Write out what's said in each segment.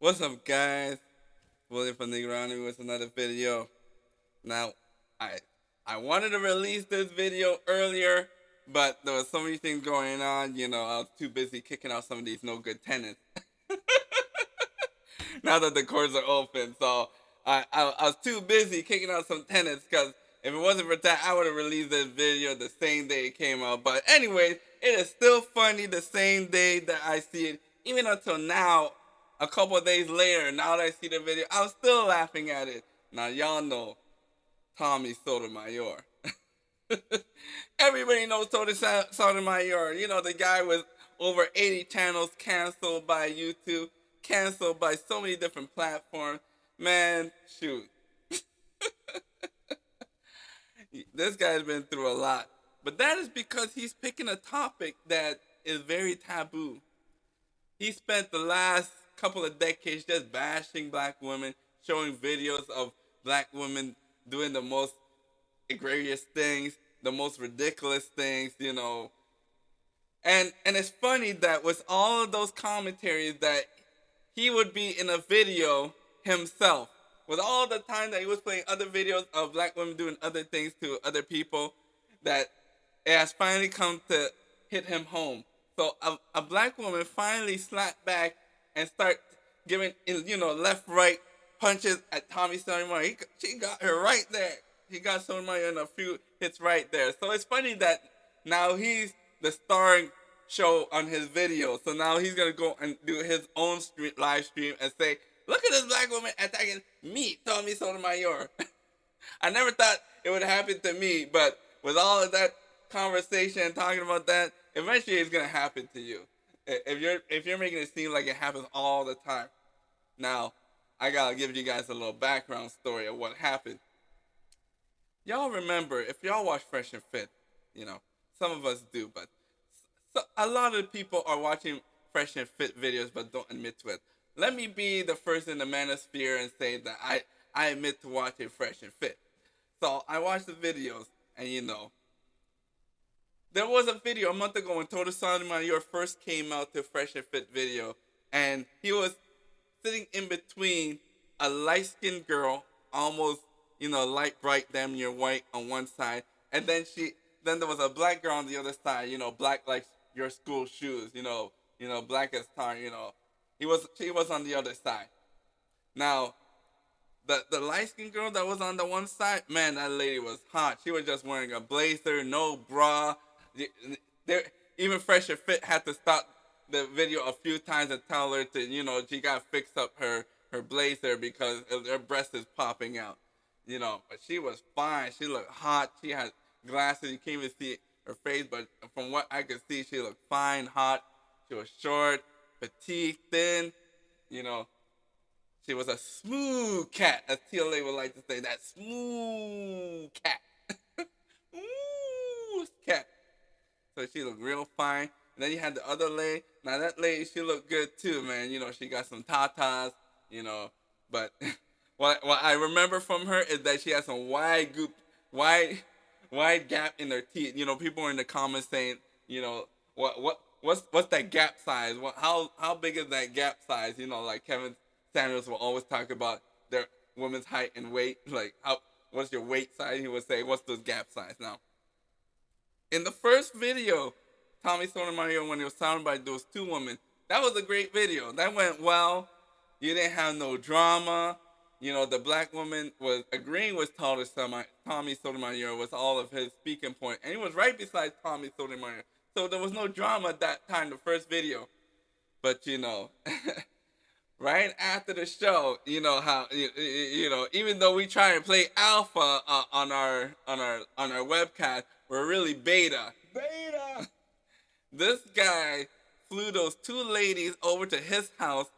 What's up, guys? William from Negroni with another video. Now, I I wanted to release this video earlier, but there was so many things going on. I was too busy kicking out some of these no good tenants. Now that the courts are open, so I was too busy kicking out some tenants because if it wasn't for that, I would have released this video the same day it came out. But anyway, it is still funny the same day that I see it, even until now, a couple of days later. Now that I see the video, I'm still laughing at it. Now y'all know Tommy Sotomayor. Everybody knows Tommy Sotomayor. The guy with over 80 channels canceled by YouTube, canceled by so many different platforms. Man, shoot. This guy's been through a lot. But that is because he's picking a topic that is very taboo. He spent the last couple of decades just bashing black women, showing videos of black women doing the most egregious things, the most ridiculous things. And it's funny that with all of those commentaries that he would be in a video himself. With all the time that he was playing other videos of black women doing other things to other people, that it has finally come to hit him home. So a black woman finally slapped back and start giving left right punches at Tommy Sotomayor. She got her right there. He got Sotomayor in a few hits right there. So it's funny that now he's the starring show on his video. So now he's gonna go and do his own live stream and say, "Look at this black woman attacking me, Tommy Sotomayor." I never thought it would happen to me, but with all of that conversation and talking about that, eventually it's gonna happen to you. If you're making it seem like it happens all the time. Now, I gotta give you guys a little background story of what happened. Y'all remember, if y'all watch Fresh and Fit, some of us do, but a lot of people are watching Fresh and Fit videos but don't admit to it. Let me be the first in the manosphere and say that I admit to watching Fresh and Fit. So I watched the videos, and there was a video a month ago when Tommy Sotomayor first came out to Fresh and Fit video, and he was sitting in between a light-skinned girl, almost, light bright, damn near white on one side, and then there was a black girl on the other side, black like your school shoes, black as tar, she was on the other side. Now, the light skinned girl that was on the one side, man, that lady was hot. She was just wearing a blazer, no bra. There, even Fresh and Fit had to stop the video a few times and tell her to, she got to fix up her blazer because her breast is popping out. But she was fine. She looked hot. She had glasses. You can't even see her face, but from what I could see, she looked fine, hot. She was short, petite, thin. You know, she was a smooth cat, as TLA would like to say. That smooth cat. Smooth cat. So she looked real fine. And then you had the other lady. Now that lady, she looked good too, man. She got some tatas, but what I remember from her is that she had some wide gap in her teeth. People were in the comments saying, what's that gap size? How big is that gap size? Like Kevin Samuels will always talk about their women's height and weight. Like what's your weight size? He would say, what's those gap size? Now, in the first video, Tommy Sotomayor, when he was surrounded by those two women, that was a great video. That went well. You didn't have no drama. The black woman was agreeing with Tommy Sotomayor was all of his speaking point, and he was right beside Tommy Sotomayor. So there was no drama at that time, the first video. But right after the show, how even though we try and play alpha on our webcast, we're really beta. Beta. This guy flew those two ladies over to his house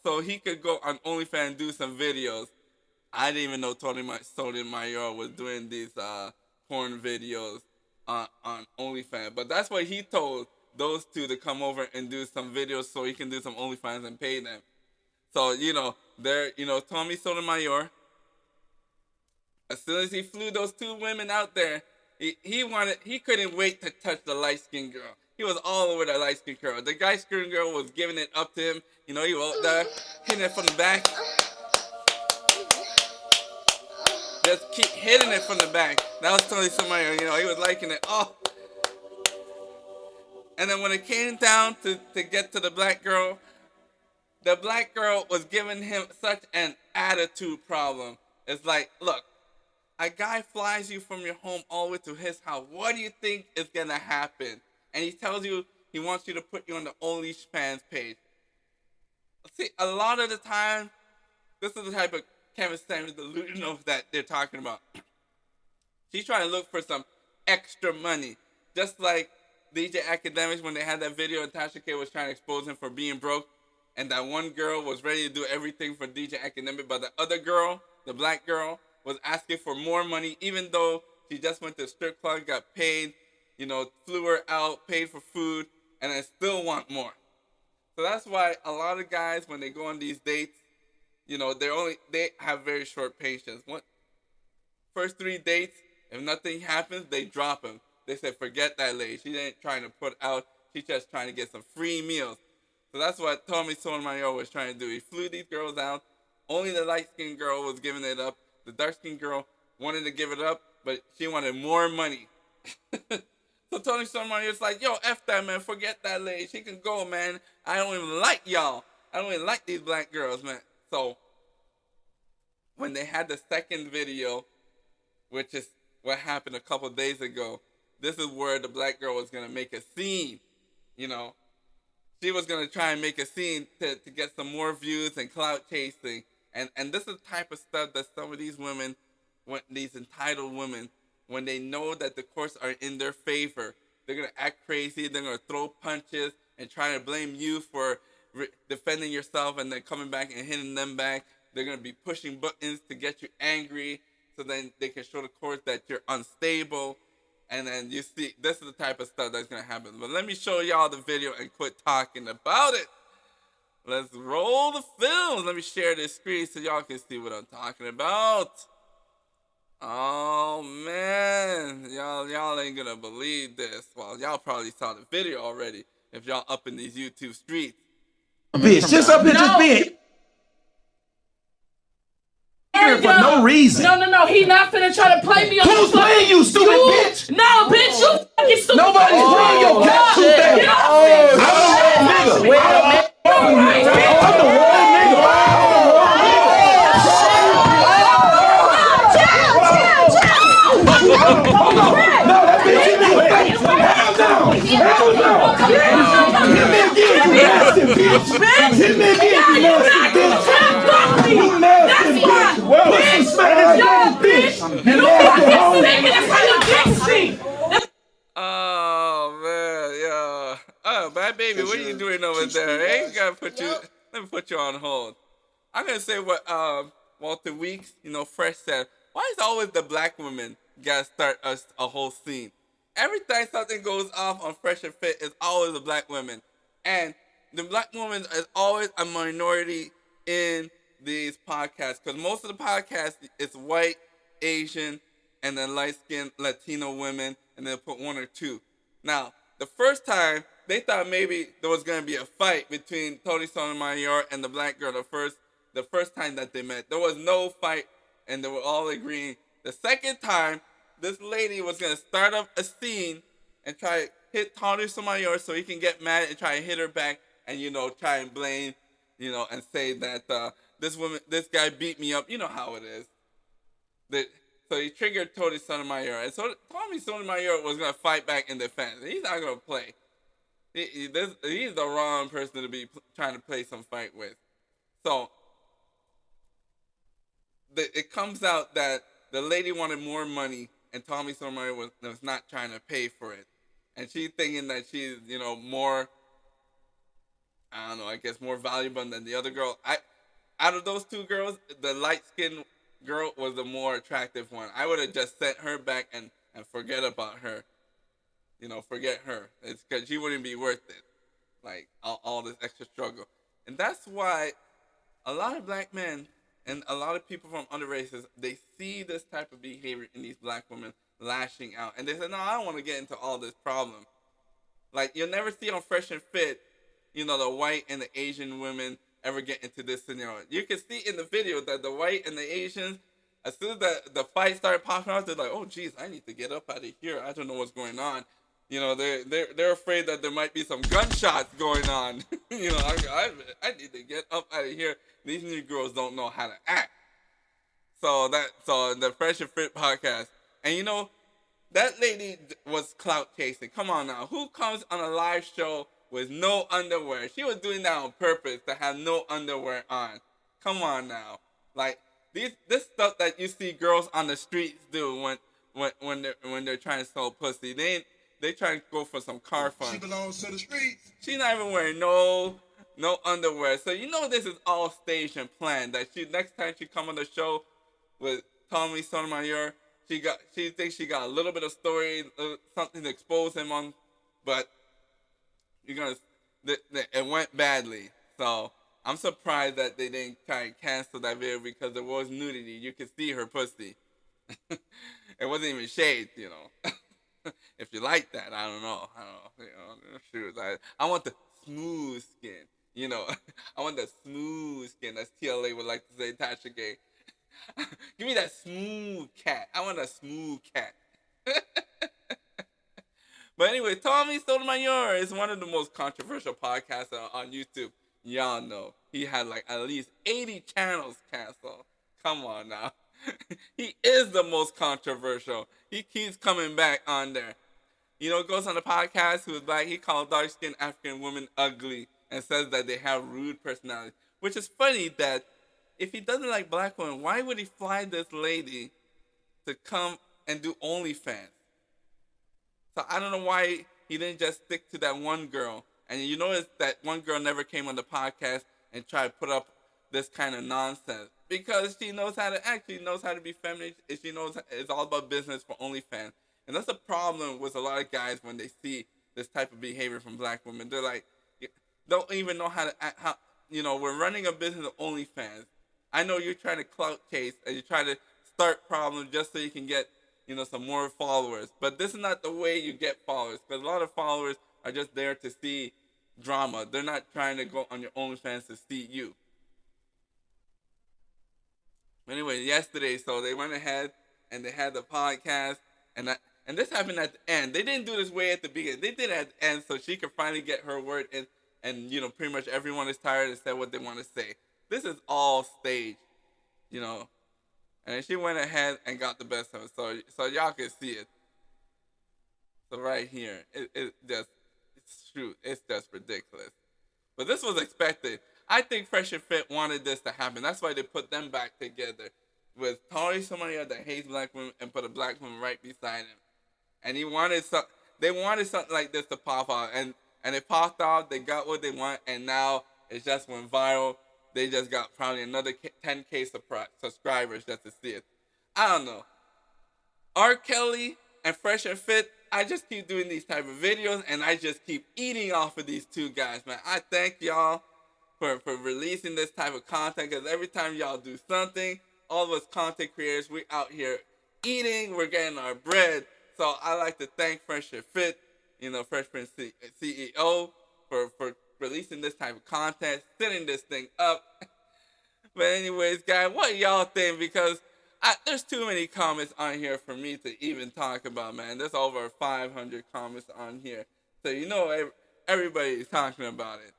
so he could go on OnlyFans and do some videos. I didn't even know Tony Sotomayor was doing these porn videos on OnlyFans. But that's why he told those two to come over and do some videos so he can do some OnlyFans and pay them. So, Tommy Sotomayor, as soon as he flew those two women out there, he couldn't wait to touch the light-skinned girl. he was all over that light skinned girl. The light skinned girl was giving it up to him. You know, he was out there hitting it from the back. Just keep hitting it from the back. That was Tommy Sotomayor. You know, he was liking it. Oh. And then when it came down to get to the black girl was giving him such an attitude problem. It's like, look, a guy flies you from your home all the way to his house. What do you think is going to happen? And he tells you he wants you to put you on the OnlyFans page. See, a lot of the time, this is the type of Kevin Samuels delusional that they're talking about. She's trying to look for some extra money. Just like DJ Academics, when they had that video, Tasha K was trying to expose him for being broke. And that one girl was ready to do everything for DJ Academic. But the other girl, the black girl, was asking for more money, even though she just went to a strip club, got paid, you know, flew her out, paid for food, and I still want more. So that's why a lot of guys, when they go on these dates, you know, they have very short patience. First 3 dates, if nothing happens, they drop them. They say, forget that lady. She ain't trying to put out. She's just trying to get some free meals. So that's what Tommy Sotomayor was trying to do. He flew these girls out. Only the light-skinned girl was giving it up. The dark-skinned girl wanted to give it up, but she wanted more money. So Tommy Sotomayor's like, yo, F that, man. Forget that lady. She can go, man. I don't even like y'all. I don't even like these black girls, man. So when they had the second video, which is what happened a couple days ago, this is where the black girl was going to make a scene, you know. She was going to try and make a scene to get some more views and clout chasing. And this is the type of stuff that some of these women, these entitled women, when they know that the courts are in their favor, they're going to act crazy. They're going to throw punches and try to blame you for defending yourself and then coming back and hitting them back. They're going to be pushing buttons to get you angry so then they can show the court that you're unstable. And then you see, this is the type of stuff that's going to happen. But let me show y'all the video and quit talking about it. Let's roll the film. Let me share this screen so y'all can see what I'm talking about. Oh, man. Y'all ain't going to believe this. Well, y'all probably saw the video already if y'all up in these YouTube streets. Bitch, just up here just being for no reason. No. He not finna try to play me. Who's playing you, stupid bitch? No, bitch, you fucking stupid. Nobody's playing your cat too bad. I'm the wrong nigga. I'm the wrong nigga. Hold on. No, that bitch in me. Hell no. Hit me again, you nasty bitch. Hit me again, you nasty bitch. You nasty bitch. Well, let's smack this bitch. You nasty hoe. Oh, man, yeah. Oh, bad baby, what are you doing over there? Hey, let me put you on hold. I'm going to say what Walter Weeks, Fresh said. Why is always the black women got to start a whole scene? Every time something goes off on Fresh and Fit, it's always the black women. And the black woman is always a minority in these podcasts. Because most of the podcasts, it's white, Asian, and then light-skinned Latino women, and then put 1 or 2. Now, the first time, they thought maybe there was going to be a fight between Tommy Sotomayor and the black girl the first time that they met. There was no fight, and they were all agreeing. The second time, this lady was going to start up a scene and try to hit Tommy Sotomayor so he can get mad and try to hit her back and, try and blame, and say that this guy beat me up. You know how it is. So he triggered Tommy Sotomayor. And so Tommy Sotomayor was going to fight back in defense. He's not going to play. He's the wrong person to be trying to play some fight with. So it comes out that the lady wanted more money and Tommy Sotomayor was not trying to pay for it. And she's thinking that she's, more, I don't know, I guess more valuable than the other girl. Out of those 2 girls, the light-skinned girl was the more attractive one. I would have just sent her back and forget about her. Forget her. It's because she wouldn't be worth it. Like, all this extra struggle. And that's why a lot of black men and a lot of people from other races, they see this type of behavior in these black women lashing out. And they say, no, I don't want to get into all this problem. Like you'll never see on Fresh and Fit, the white and the Asian women ever get into this scenario. You can see in the video that the white and the Asians, as soon as the fight started popping out, they're like, "Oh, geez, I need to get up out of here. I don't know what's going on." They're afraid that there might be some gunshots going on. I need to get up out of here. These new girls don't know how to act. So the Fresh and Fit podcast, and that lady was clout chasing. Come on now, who comes on a live show with no underwear? She was doing that on purpose to have no underwear on. Come on now, like this stuff that you see girls on the streets do when they're trying to sell pussy. They try to go for some car fun. She belongs to the streets. She's not even wearing no underwear. So this is all staged and planned. That next time she come on the show with Tommy Sotomayor, she thinks she got a little bit of story, something to expose him on, but it went badly. So I'm surprised that they didn't try and cancel that video because there was nudity. You could see her pussy. It wasn't even shaved, If you like that, I don't know. Shoot, I want the smooth skin, I want the smooth skin, as TLA would like to say, Tasha Gay. Give me that smooth cat. I want a smooth cat. But anyway, Tommy Sotomayor is one of the most controversial podcasts on YouTube. Y'all know he had like at least 80 channels canceled. Come on now. He is the most controversial. He keeps coming back on there. Goes on the podcast who's like, he called dark-skinned African women ugly and says that they have rude personalities. Which is funny that if he doesn't like black women, why would he fly this lady to come and do OnlyFans? So I don't know why he didn't just stick to that one girl. And you notice that one girl never came on the podcast and tried to put up this kind of nonsense. Because she knows how to act. She knows how to be feminine. She knows it's all about business for OnlyFans. And that's a problem with a lot of guys when they see this type of behavior from black women. They're like, don't even know how to act. We're running a business of OnlyFans. I know you're trying to clout chase and you're trying to start problems just so you can get, some more followers. But this is not the way you get followers, because a lot of followers are just there to see drama. They're not trying to go on your OnlyFans to see you. Anyway, yesterday, so they went ahead and they had the podcast, and this happened at the end. They didn't do this way at the beginning. They did it at the end so she could finally get her word in, and pretty much everyone is tired and said what they want to say. This is all staged, and she went ahead and got the best of it, so y'all can see it. So right here, it's just ridiculous. But this was expected. I think Fresh and Fit wanted this to happen. That's why they put them back together with Tommy Sotomayor that hates black women and put a black woman right beside him. And they wanted something like this to pop out, and it popped out. They got what they want, and now it just went viral. They just got probably another 10K subscribers just to see it. I don't know. R. Kelly and Fresh and Fit, I just keep doing these type of videos, and I just keep eating off of these two guys, man. I thank y'all for releasing this type of content, because every time y'all do something, all of us content creators, we out here eating, we're getting our bread. So I like to thank Fresh and Fit, Fresh Prince CEO for releasing this type of content, setting this thing up. But anyways, guys, what y'all think? Because there's too many comments on here for me to even talk about, man. There's over 500 comments on here. So everybody's talking about it.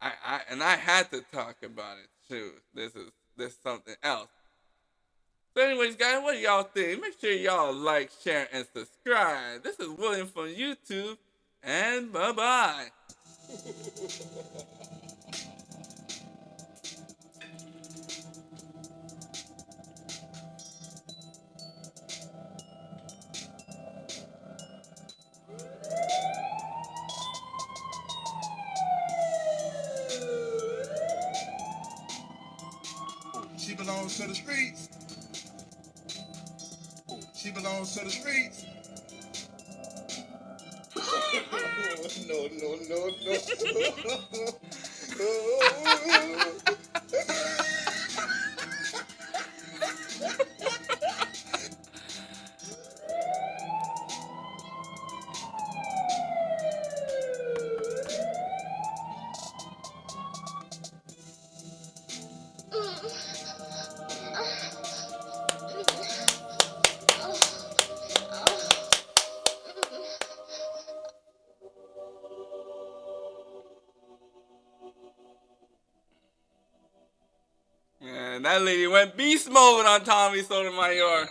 I had to talk about it too. This is something else. So anyways, guys, what do y'all think? Make sure y'all like, share, and subscribe. This is William from YouTube, and bye-bye. She belongs to the streets. She belongs to the streets. No. And that lady went beast mode on Tommy Sotomayor.